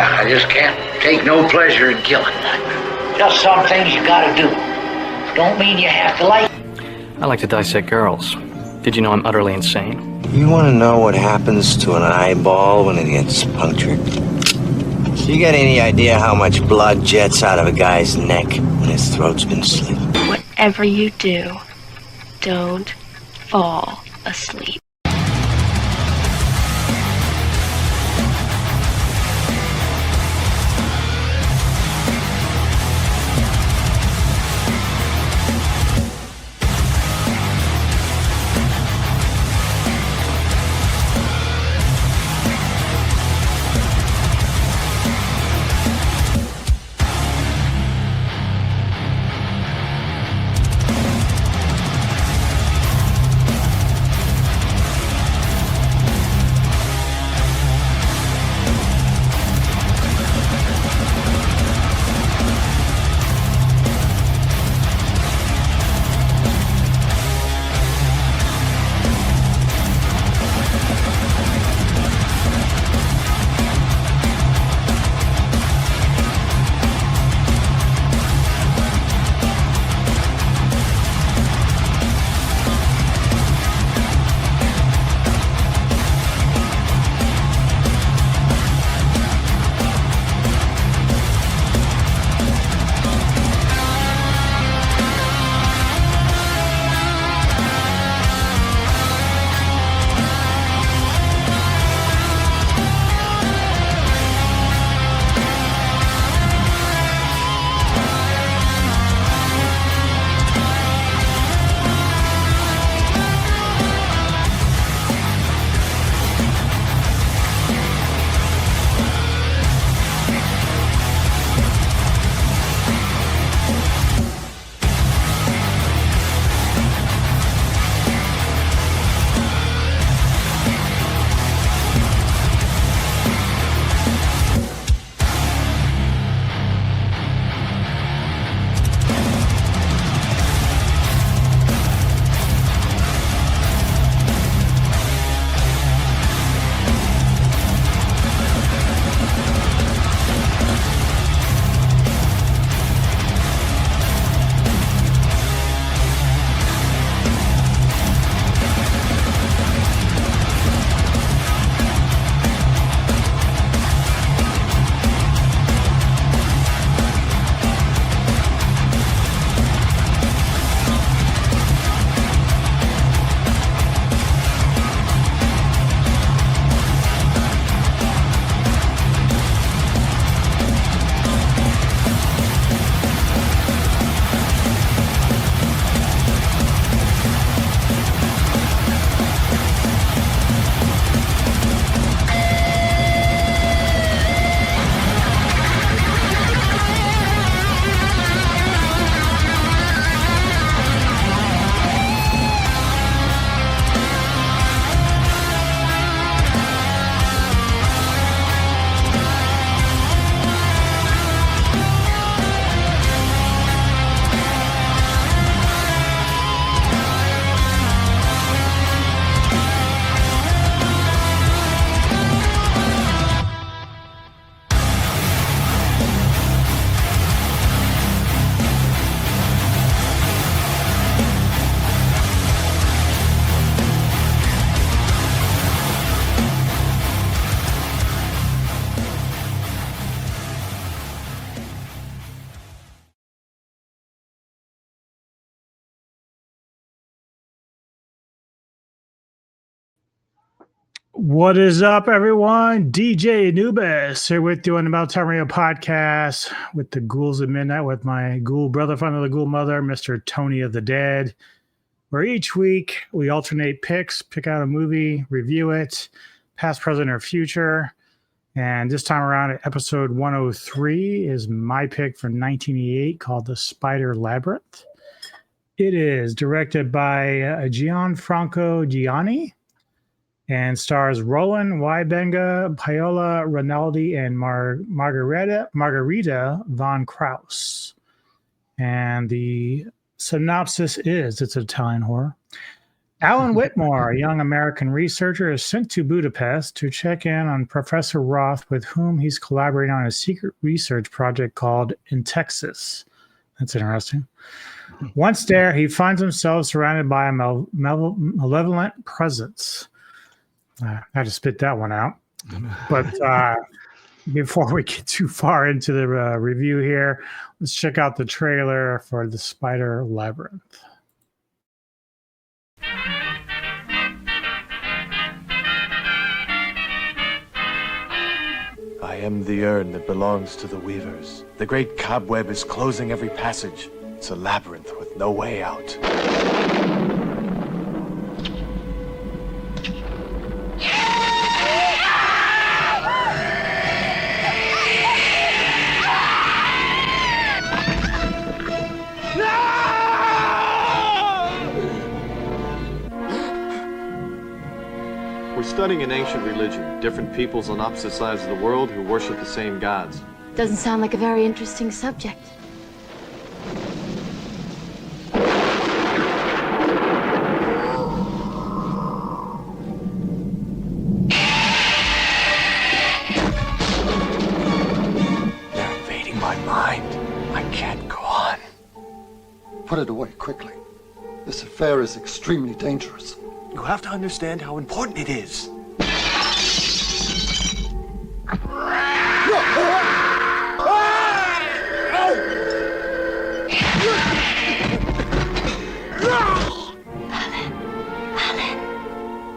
I just can't take no pleasure in killing. Just some things you gotta do. Don't mean you have to like. I like to dissect girls. Did you know I'm utterly insane? You want to know what happens to an eyeball when it gets punctured? You got any idea how much blood jets out of a guy's neck when his throat's been slit? Whatever you do, don't fall asleep. What is up, everyone? DJ Anubis here with you on the Meltdown Radio podcast with the Ghouls at Midnight with my ghoul brother, friend of the ghoul mother, Mr. Tony of the Dead, where each week we alternate picks, pick out a movie, review it, past, present, or future. And this time around, episode 103 is my pick from 1988 called The Spider Labyrinth. It is directed by Gianfranco Gianni and stars Roland Wybenga, Paola Rinaldi, and Margarita von Kraus. And the synopsis is, it's Italian horror. Alan Whitmore, a young American researcher, is sent to Budapest to check in on Professor Roth, with whom he's collaborating on a secret research project called In Texas. That's interesting. Once there, he finds himself surrounded by a malevolent presence. I had to spit that one out. But before we get too far into the review here, let's check out the trailer for The Spider Labyrinth. I am the urn that belongs to the weavers. The great cobweb is closing every passage. It's a labyrinth with no way out. We're studying an ancient religion, different peoples on opposite sides of the world who worship the same gods. Doesn't sound like a very interesting subject. They're invading my mind. I can't go on. Put it away quickly. This affair is extremely dangerous. You have to understand how important it is.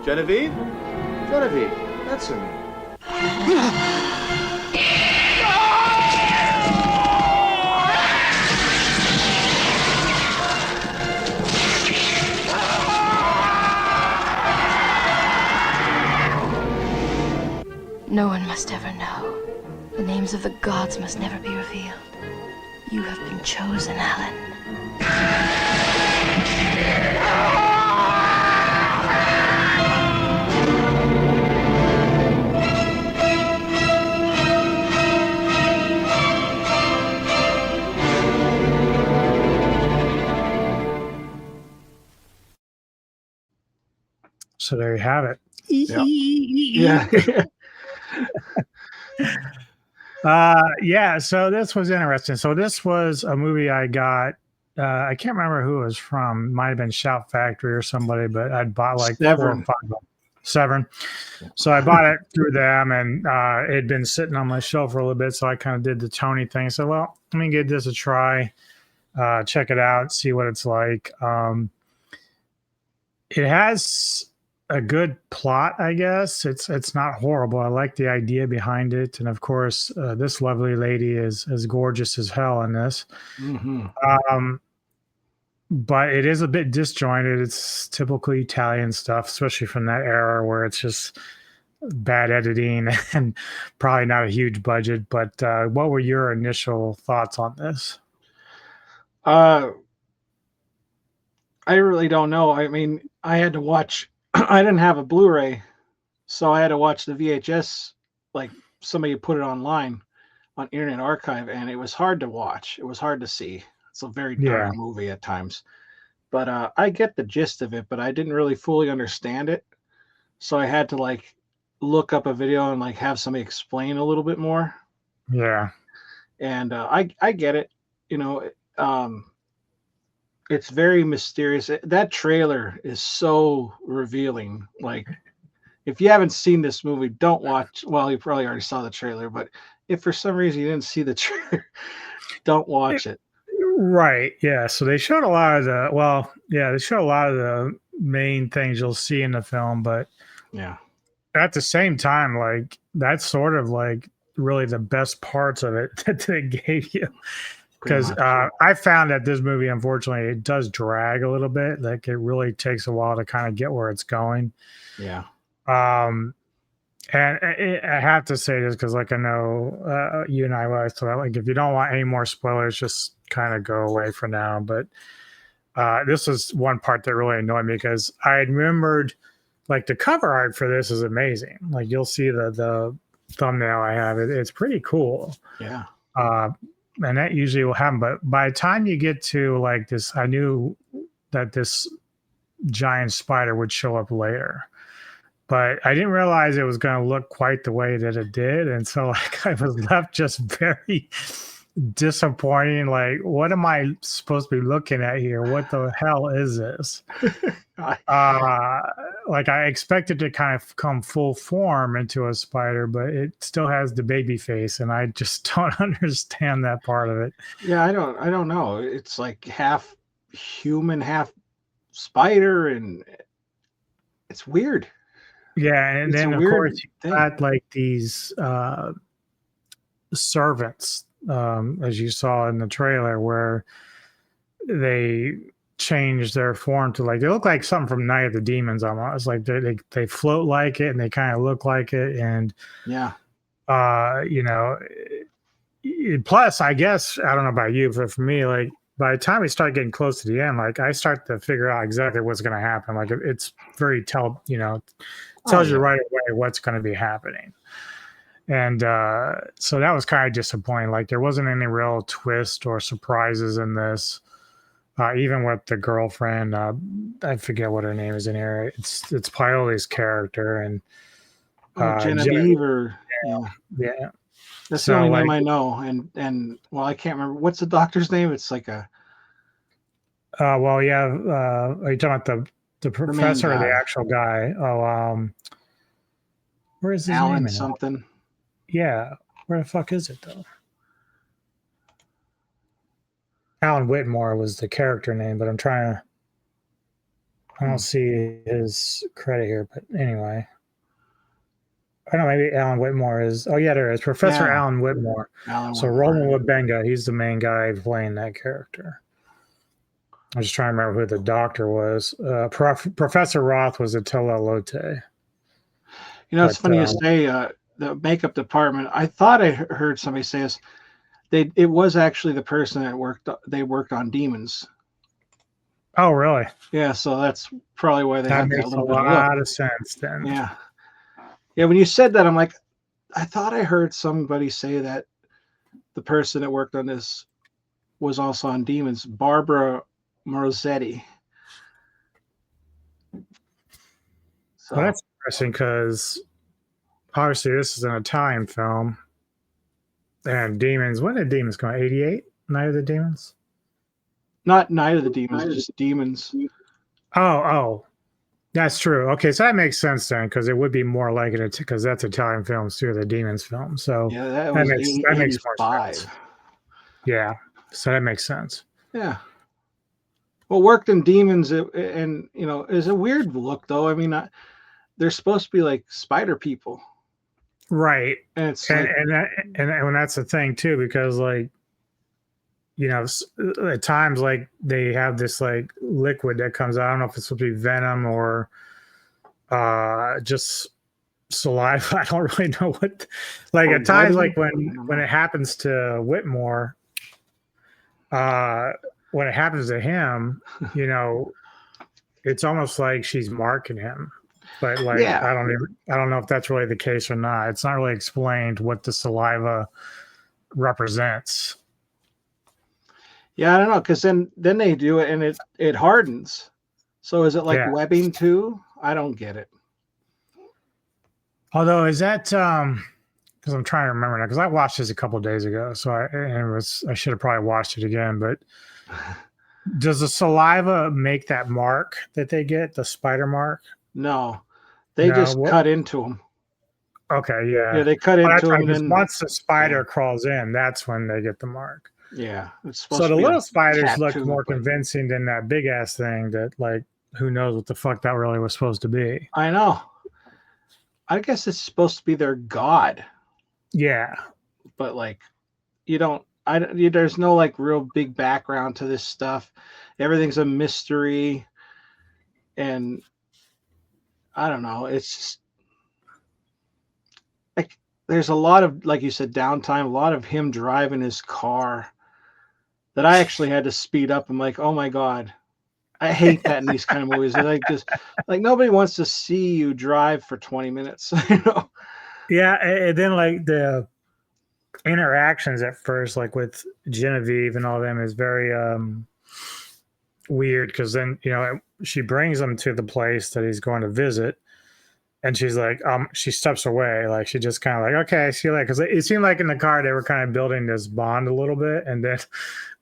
Genevieve? Genevieve, answer me. No one must ever know. The names of the gods must never be revealed. You have been chosen, Alan. So there you have it. Yeah. Yeah, so this was interesting. So this was a movie I got. I can't remember who it was from. Might have been Shout Factory or somebody, but I'd bought like 4 or 5 of them. Severn. So I bought it through them, and it had been sitting on my shelf for a little bit. So I kind of did the Tony thing. So, well, let me give this a try, check it out, see what it's like. It has a good plot, I guess. It's not horrible. I like the idea behind it, and of course, this lovely lady is as gorgeous as hell in this. Mm-hmm. But it is a bit disjointed. It's typical Italian stuff, especially from that era where it's just bad editing and probably not a huge budget. But what were your initial thoughts on this? I really don't know. I mean, I had to watch. I didn't have a Blu-ray, so I had to watch the VHS. Like somebody put it online on Internet Archive, and it was hard to watch. It was hard to see. It's a very dark movie at times, but I get the gist of it, but I didn't really fully understand it. So I had to like look up a video and like have somebody explain a little bit more. Yeah. And I get it. You know, it's very mysterious. That trailer is so revealing. Like, if you haven't seen this movie, don't watch. Well, you probably already saw the trailer, but if for some reason you didn't see the trailer, don't watch it. Right. Yeah. So they showed a lot of they showed a lot of the main things you'll see in the film, but yeah, at the same time, like that's sort of like really the best parts of it that they gave you. Because I found that this movie, unfortunately, it does drag a little bit. Like it really takes a while to kind of get where it's going. Yeah. And I have to say this because, like, I know you and I always thought, like, if you don't want any more spoilers, just kind of go away for now. But this is one part that really annoyed me because I had remembered, like, the cover art for this is amazing. Like, you'll see the thumbnail I have. It's pretty cool. Yeah. And that usually will happen. But by the time you get to, like, this, I knew that this giant spider would show up later. But I didn't realize it was going to look quite the way that it did. And so like I was left just very disappointing. Like, what am I supposed to be looking at here? What the hell is this? Like I expected to kind of come full form into a spider, but it still has the baby face, and I just don't understand that part of it. Yeah, I don't know. It's like half human, half spider, and it's weird. Yeah, and It's then a of weird course you thing. got like these servants, as you saw in the trailer, where they change their form to like they look like something from Night of the Demons almost. Like they float like it and they kind of look like it, and Yeah. you know, plus I guess I don't know about you, but for me, like by the time we start getting close to the end, like I start to figure out exactly what's going to happen. Like it's very tells you right away what's going to be happening. And so that was kind of disappointing. Like there wasn't any real twist or surprises in this. Even with the girlfriend, I forget what her name is in here. It's Paoli's character, and Genevieve, or yeah. That's the only name I know. And well, I can't remember what's the doctor's name. It's like a. Well, yeah. Are you talking about the professor or the actual guy? Oh, where is his Alan name? Something. Yeah, where the fuck is it though? Alan Whitmore was the character name, but I'm trying to. I don't see his credit here, but anyway. I don't know, maybe Alan Whitmore is. Oh, yeah, there is. Professor Alan Whitmore. Roland Wabenga, he's the main guy playing that character. I'm just trying to remember who the doctor was. Professor Roth was Attila Lotte. It's funny you say the makeup department. I thought I heard somebody say this. It was actually the person that worked on Demons. Oh, really? Yeah, so that's probably why they had that little bit of look. That makes a lot of sense then. Yeah. Yeah, when you said that, I'm like, I thought I heard somebody say that the person that worked on this was also on Demons, Barbara Morosetti. So that's interesting because obviously this is an Italian film. And Demons, when did Demons come out? 88? Night of the Demons? Not Night of the Demons, just Demons. Oh. That's true. Okay, so that makes sense then, because it would be more like it because that's Italian films too, the Demons film. So yeah, that makes more sense. Yeah, so that makes sense. Yeah. Well, worked in Demons, and is a weird look though. I mean, they're supposed to be like spider people, right? And it's and that's the thing too, because like at times like they have this like liquid that comes out. I don't know if it's supposed to be venom or just saliva. I don't really know what. Like at times, like when it happens to Whitmore, when it happens to him, it's almost like she's marking him. But like I don't know if that's really the case or not. It's not really explained what the saliva represents. Yeah, I don't know, because then they do it and it hardens. So is it like webbing too? I don't get it. Although is that because I'm trying to remember now, because I watched this a couple of days ago, so I should have probably watched it again. But does the saliva make that mark that they get, the spider mark? No, they just cut into them. Okay, yeah. Yeah, they cut into them. And once the spider crawls in, that's when they get the mark. Yeah, it's supposed so the little spiders look more convincing than that big ass thing that like who knows what the fuck that really was supposed to be. I know. I guess it's supposed to be their god. Yeah, but like there's no like real big background to this stuff. Everything's a mystery, and I don't know. It's just like there's a lot of, like you said, downtime. A lot of him driving his car. That I actually had to speed up. I'm like, oh my God, I hate that in these kind of movies. They're like just like nobody wants to see you drive for 20 minutes. Yeah, and then like the interactions at first, like with Genevieve and all them, is very weird because then she brings him to the place that he's going to visit. And she's like, she steps away. Like, she just kind of like, okay, see you later. Because it seemed like in the car, they were kind of building this bond a little bit. And then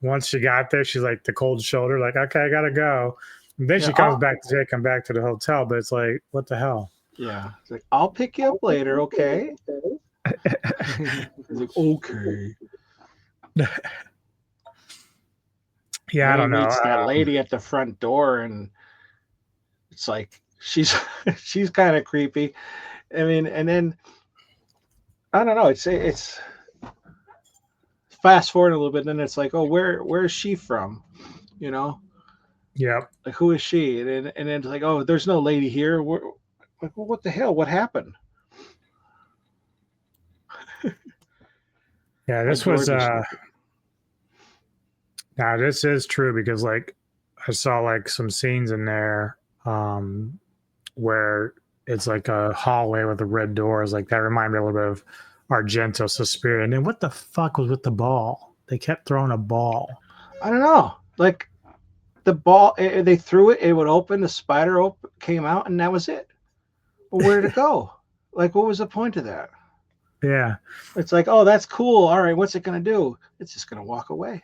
once she got there, she's like the cold shoulder, like, okay, I got to go. And then she comes back to take him back to the hotel. But it's like, what the hell? Yeah. It's like, I'll pick you up later, okay? He's like, okay. Yeah, I don't know. Meets that lady at the front door, and it's like, she's kind of creepy. I mean, and then I don't know. It's fast forward a little bit, then it's like, oh, where is she from? You know? Yep. Like, who is she? And then it's like, oh, there's no lady here. Like, well, what the hell? What happened? Yeah, this was. Now this is true because like I saw like some scenes in there. Where it's like a hallway with the red doors, like that reminded me a little bit of Argento, Suspiria. And then what the fuck was with the ball? They kept throwing a ball. I don't know. Like the ball, they threw it, it would open, the spider came out, and that was it. Well, where did it go? Like, what was the point of that? Yeah. It's like, oh, that's cool. All right, what's it going to do? It's just going to walk away.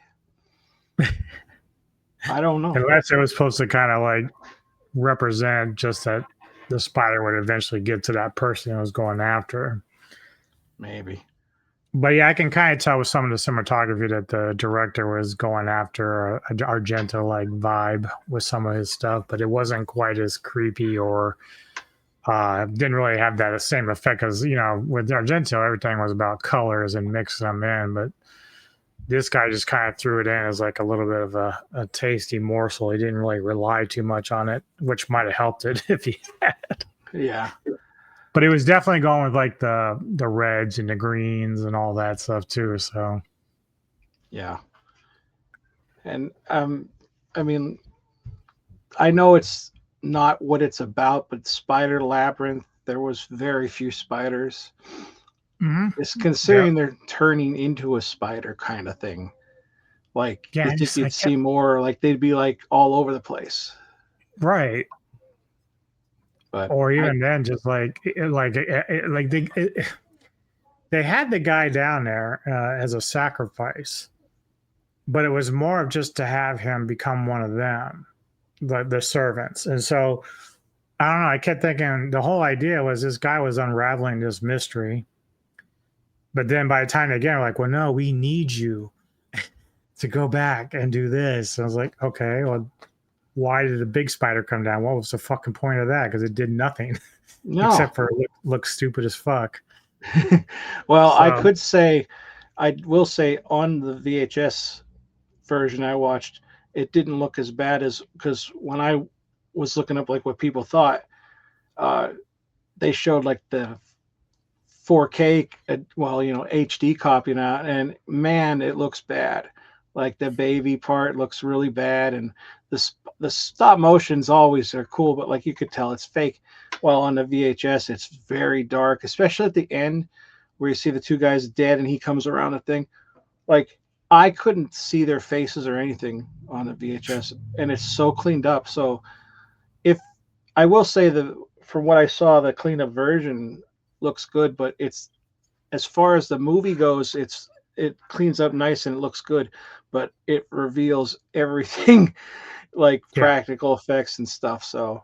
I don't know. Unless it was supposed to kind of like represent just that the spider would eventually get to that person who was going after her. Maybe. But yeah, I can kind of tell with some of the cinematography that the director was going after a Argento like vibe with some of his stuff, but it wasn't quite as creepy or didn't really have that same effect because, you know, with Argento, everything was about colors and mixing them in, but this guy just kind of threw it in as like a little bit of a tasty morsel. He didn't really rely too much on it, which might have helped it if he had. Yeah. But he was definitely going with like the reds and the greens and all that stuff too. So yeah. And I mean, I know it's not what it's about, but Spider Labyrinth, there was very few spiders. Mm-hmm. It's considering they're turning into a spider kind of thing. Like, yeah, you think you'd see more, like they'd be like all over the place. Right. But or even then, just they had the guy down there as a sacrifice, but it was more of just to have him become one of them, the servants. And so I don't know. I kept thinking the whole idea was this guy was unraveling this mystery. But then by the time they get like, well, no, we need you to go back and do this. And I was like, okay, well, why did the big spider come down? What was the fucking point of that? Because it did nothing except for look stupid as fuck. Well, so, I will say on the VHS version I watched, it didn't look as bad as, because when I was looking up like what people thought, they showed like the 4K, HD copy now, and man, it looks bad. Like the baby part looks really bad, and the stop motions always are cool, but like you could tell it's fake. While on the VHS, it's very dark, especially at the end where you see the two guys dead and he comes around the thing. Like, I couldn't see their faces or anything on the VHS, and it's so cleaned up. So if I will say that from what I saw, the cleaned up version looks good, but it's, as far as the movie goes, it cleans up nice and it looks good, but it reveals everything like practical effects and stuff. So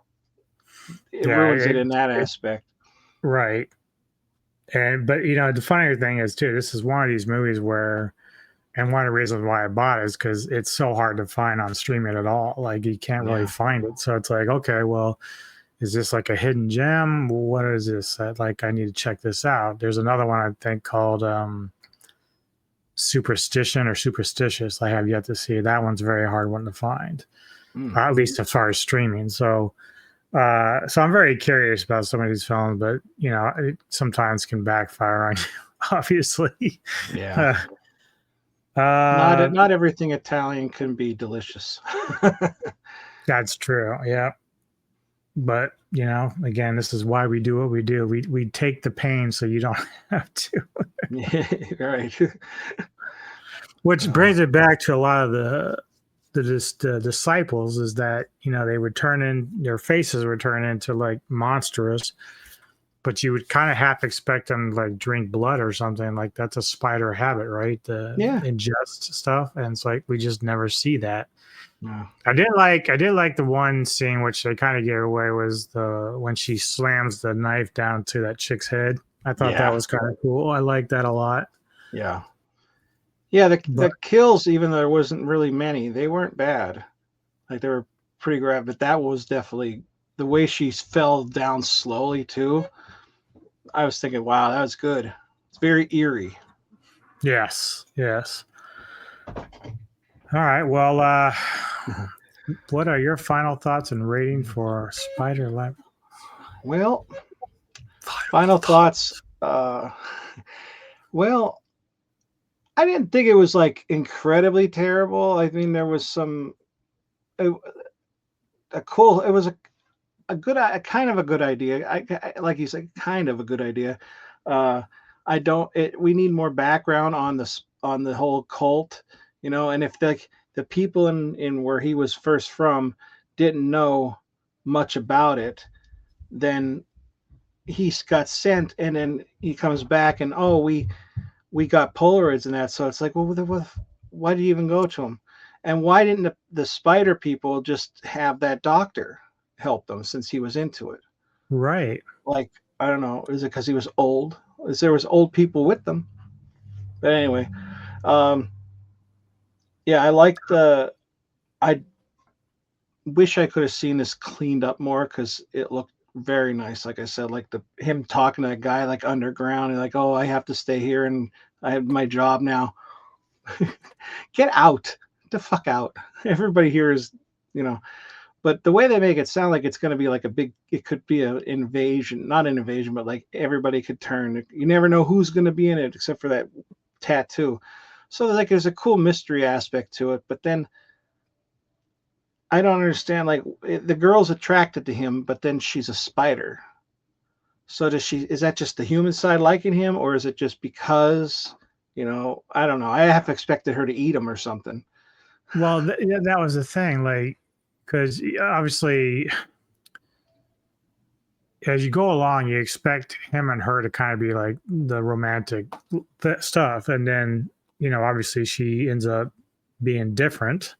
it ruins it in that aspect. Right. But the funnier thing is too, this is one of these movies where, and one of the reasons why I bought it is because it's so hard to find on streaming at all. Like, you can't really find it. So it's like, okay, well, is this like a hidden gem? What is this? I need to check this out. There's another one I think called Superstition or Superstitious. I have yet to see. That one's a very hard one to find, at least as far as streaming. So I'm very curious about some of these films, but it sometimes can backfire on you, obviously. Yeah. Not everything Italian can be delicious. That's true. Yeah. But, again, this is why we do what we do. We take the pain so you don't have to. Right. Which brings it back to a lot of the disciples is that, you know, they would turn in, their faces would turn into like monstrous, but you would kind of half expect them to like drink blood or something. Like that's a spider habit, right? The Yeah. ingest stuff. And it's like we just never see that. No. I did like the one scene which they kind of gave away was the when she slams the knife down to that chick's head. I thought that was kind of cool. I like that a lot. Yeah. Yeah, the kills, even though there wasn't really many, they weren't bad. Like they were pretty graphic, but that was definitely the way she fell down slowly too. I was thinking, wow, that was good. It's very eerie. Yes. All right. Well, what are your final thoughts and rating for Spider Labyrinth? Well, final thoughts. Well, I didn't think it was like incredibly terrible. I mean, there was some it was a good, a kind of a good idea. I like you said, kind of a good idea. I don't. We need more background on the whole cult, you know. And if the people in where he was first from didn't know much about it, then he got sent, and then he comes back, and we got Polaroids and that. So it's like, well, why did you even go to him? And why didn't the spider people just have that doctor help them since he was into it? Right. Like, I don't know. Is it because he was old? There was old people with them? But anyway, yeah, I wish I could have seen this cleaned up more because it looked very nice. Like I said, like him talking to that guy like underground and like, oh, I have to stay here and I have my job now. Get out. The fuck out. Everybody here is, you know, but the way they make it sound like it's going to be like it could be an invasion, not an invasion, but like everybody could turn. You never know who's going to be in it except for that tattoo. So like there's a cool mystery aspect to it, but then I don't understand. Like the girl's attracted to him, but then she's a spider. So is that just the human side liking him, or is it just because, you know, I don't know. I have expected her to eat him or something. Well, that was the thing, like, because obviously, as you go along, you expect him and her to kind of be like the romantic stuff, and then, you know, obviously she ends up being different,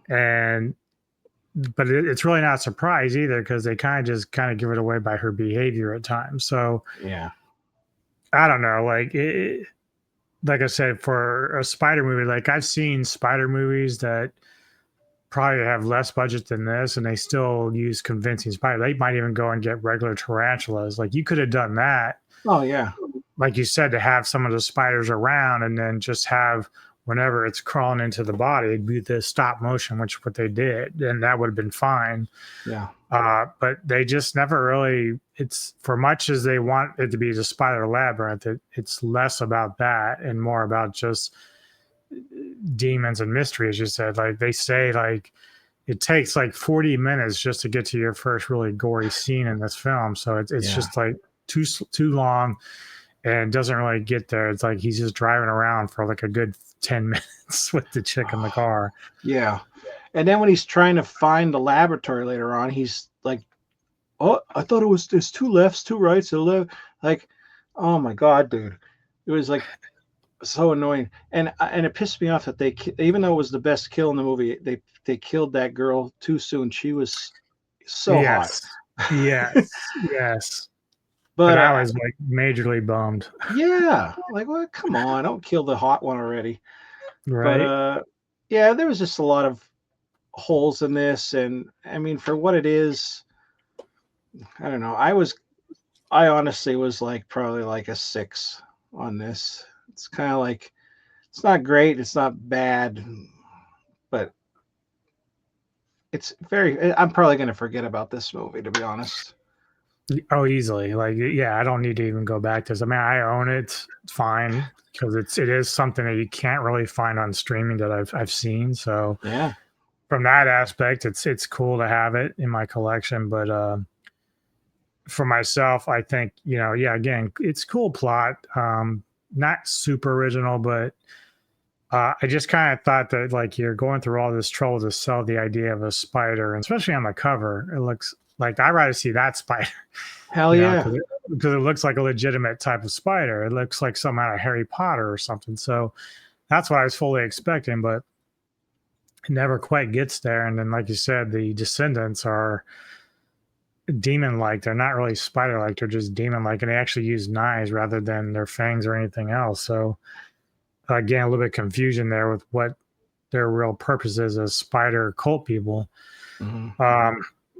but it's really not a surprise either because they kind of give it away by her behavior at times. So yeah, I don't know, like I said, for a spider movie, like I've seen spider movies that probably have less budget than this, and they still use convincing spiders. They might even go and get regular tarantulas. Like you could have done that. Oh yeah, like you said, to have some of the spiders around, and then just have whenever it's crawling into the body, it'd be the stop motion, which what they did, and that would have been fine. Yeah. But they just never really. It's for much as they want it to be the Spider Labyrinth, it's less about that and more about just demons and mystery, as you said. Like they say, like it takes like 40 minutes just to get to your first really gory scene in this film. So it's just like too long and doesn't really get there. It's like he's just driving around for like a good 10 minutes with the chick in the car. Yeah. And then when he's trying to find the laboratory later on, he's like, oh, I thought there's two lefts, two rights, a left. Like, oh my God, dude. It was like so annoying. And it pissed me off that even though it was the best kill in the movie, they killed that girl too soon. She was so hot. Yes. But I was like majorly bummed. Yeah. Like, well, come on, don't kill the hot one already. Right. But yeah, there was just a lot of holes in this, and I mean, for what it is, I don't know. I honestly was like probably like a 6 on this. It's kind of like, it's not great, it's not bad, but I'm probably going to forget about this movie, to be honest. Oh, easily. Like, yeah, I don't need to even go back to this. I mean, I own it. It's fine because it is something that you can't really find on streaming that I've seen. So yeah, from that aspect, it's cool to have it in my collection. But for myself, I think, again, it's cool plot. Not super original, but I just kind of thought that like you're going through all this trouble to sell the idea of a spider, and especially on the cover, it looks like I'd rather see that spider. Hell yeah. Because it looks like a legitimate type of spider. It looks like some out of Harry Potter or something. So that's what I was fully expecting, but it never quite gets there. And then, like you said, the descendants are demon-like. They're not really spider-like. They're just demon-like, and they actually use knives rather than their fangs or anything else. So again, a little bit of confusion there with what their real purpose is as spider cult people.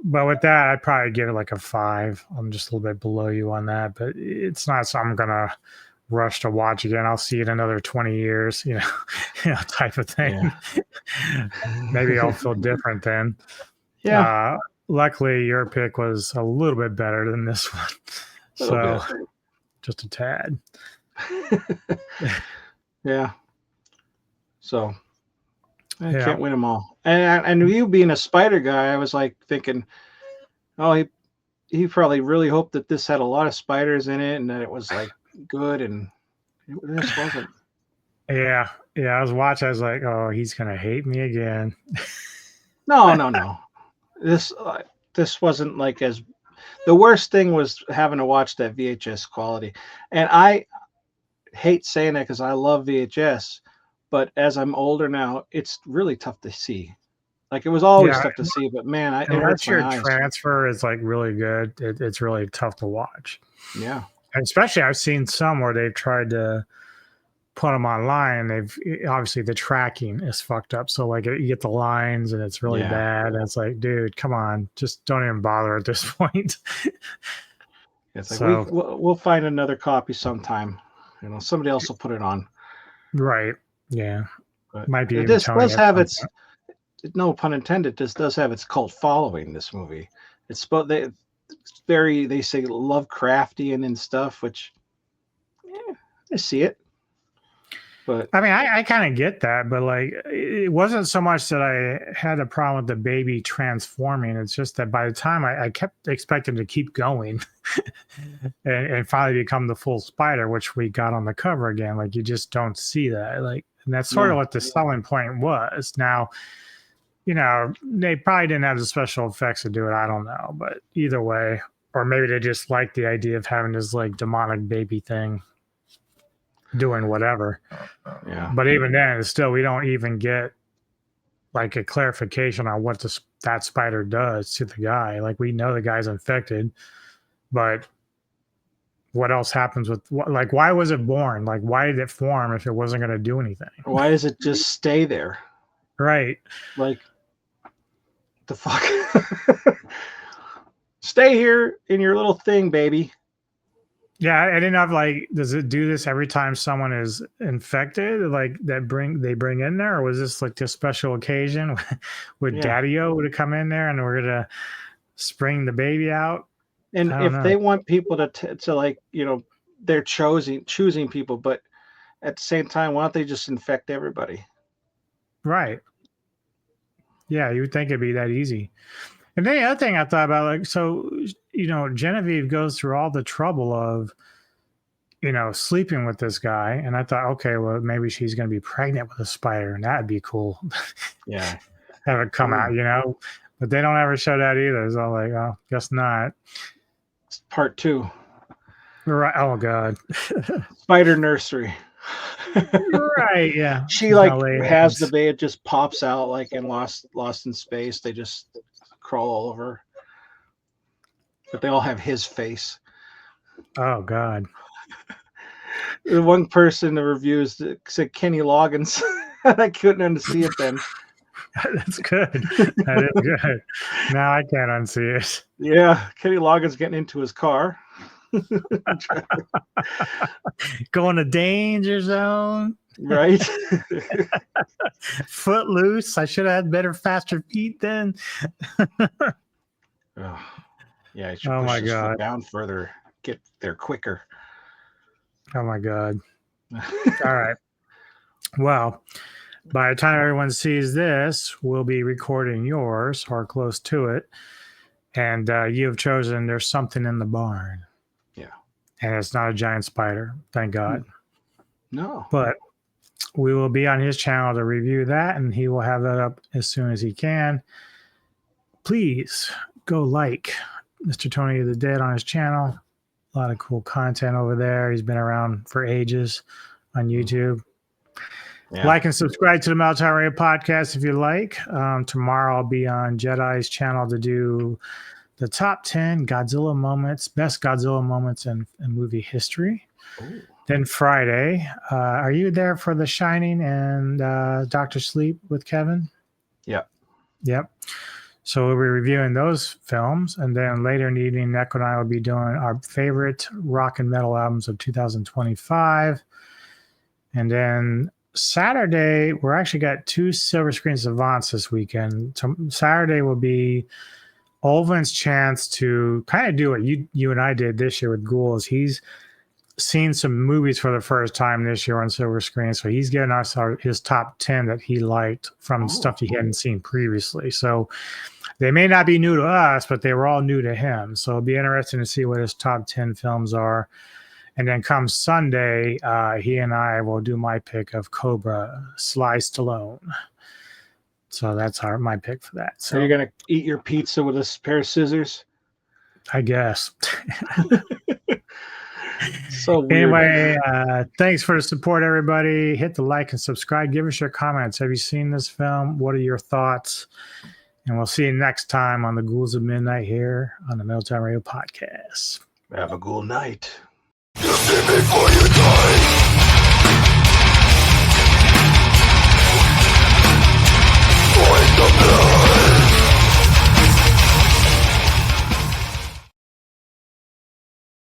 But with that, I'd probably give it like a 5. I'm just a little bit below you on that, but it's not something I'm gonna rush to watch again. I'll see it another 20 years, type of thing. Yeah. Maybe I'll feel different then. Yeah. Luckily, your pick was a little bit better than this one, so just a tad. Yeah. So I can't win them all. And you being a spider guy, I was like thinking, oh, he probably really hoped that this had a lot of spiders in it and that it was like good, and it just wasn't. Yeah. I was watching. I was like, oh, he's gonna hate me again. No. This wasn't like as. The worst thing was having to watch that VHS quality, and I hate saying that because I love VHS, but as I'm older now, it's really tough to see. Like it was always tough to see, but man, it hurts my eyes. Unless your transfer is like really good, it's really tough to watch. Yeah, and especially I've seen some where they've tried to put them online. They've obviously the tracking is fucked up, so like you get the lines and it's really bad. And it's like, dude, come on, just don't even bother at this point. It's like we'll find another copy sometime. Somebody else will put it on. Right. Yeah. But might be. This does have its, no pun intended, this does have its cult following, this movie. It's they say Lovecraftian and stuff, which I see it. But I mean, I kind of get that, but like it wasn't so much that I had a problem with the baby transforming. It's just that by the time I kept expecting to keep going and finally become the full spider, which we got on the cover again. Like you just don't see that. Like, and that's sort of what the selling point was. Now, they probably didn't have the special effects to do it. I don't know, but either way, or maybe they just liked the idea of having this like demonic baby thing doing whatever. Yeah. But even then, still, we don't even get like a clarification on what that spider does to the guy. Like we know the guy's infected, but what else happens with like why was it born? Like why did it form if it wasn't going to do anything? Why does it just stay there? Right. Like the fuck. Stay here in your little thing, baby. Yeah, I didn't have like, does it do this every time someone is infected? Like they bring in there, or was this like this special occasion with Daddy-O to come in there and we're gonna spring the baby out? And if they want people to like, they're choosing people, but at the same time, why don't they just infect everybody? Right. Yeah, you would think it'd be that easy. And then the other thing I thought about, like, so, Genevieve goes through all the trouble of, sleeping with this guy. And I thought, okay, well, maybe she's going to be pregnant with a spider, and that'd be cool. Yeah. Have it come out, but they don't ever show that either. So I'm like, oh, guess not. It's part 2. Right. Oh, God. Spider nursery. Right. Yeah. She like has the baby, it just pops out like in Lost in Space. They just crawl all over, but they all have his face. Oh God. The one person in the reviews said Kenny Loggins. I couldn't unsee it then. That's good. That is good. Now I can't unsee it. Yeah, Kenny Loggins getting into his car. Going to danger zone. Right. Footloose. I should have had better, faster feet then. Oh, yeah, I should push his foot down further, get there quicker. Oh my God. All right. Well, by the time everyone sees this, we'll be recording yours or close to it. And you have chosen There's Something in the Barn. Yeah. And it's not a giant spider, thank God. No. But we will be on his channel to review that, and he will have that up as soon as he can. Please go like Mr. Tony of the Dead on his channel. A lot of cool content over there. He's been around for ages on YouTube. Yeah. Like and subscribe to the Meltdown Radio podcast if you like. Tomorrow I'll be on Jedi's channel to do the top 10 Godzilla moments, best Godzilla moments in movie history. Ooh. Then Friday, are you there for The Shining and Dr. Sleep with Kevin? Yep. Yep. So we'll be reviewing those films. And then later in the evening, Neko and I will be doing our favorite rock and metal albums of 2025. And then Saturday, we're actually got 2 Silver Screen Savants this weekend. So Saturday will be Olvin's chance to kind of do what you and I did this year with Ghouls. He's seen some movies for the first time this year on Silver Screen, so he's giving us his top 10 that he liked from stuff he hadn't seen previously. So they may not be new to us, but they were all new to him. So it'll be interesting to see what his top 10 films are. And then come Sunday, he and I will do my pick of Cobra, Sly Stallone. So that's my pick for that. So you're gonna eat your pizza with a pair of scissors? I guess. So weird. Anyway, thanks for the support, everybody. Hit the like and subscribe. Give us your comments. Have you seen this film? What are your thoughts? And we'll see you next time on the Ghouls of Midnight here on the Meltdown Radio podcast. Have a ghoul night. You see me before you die.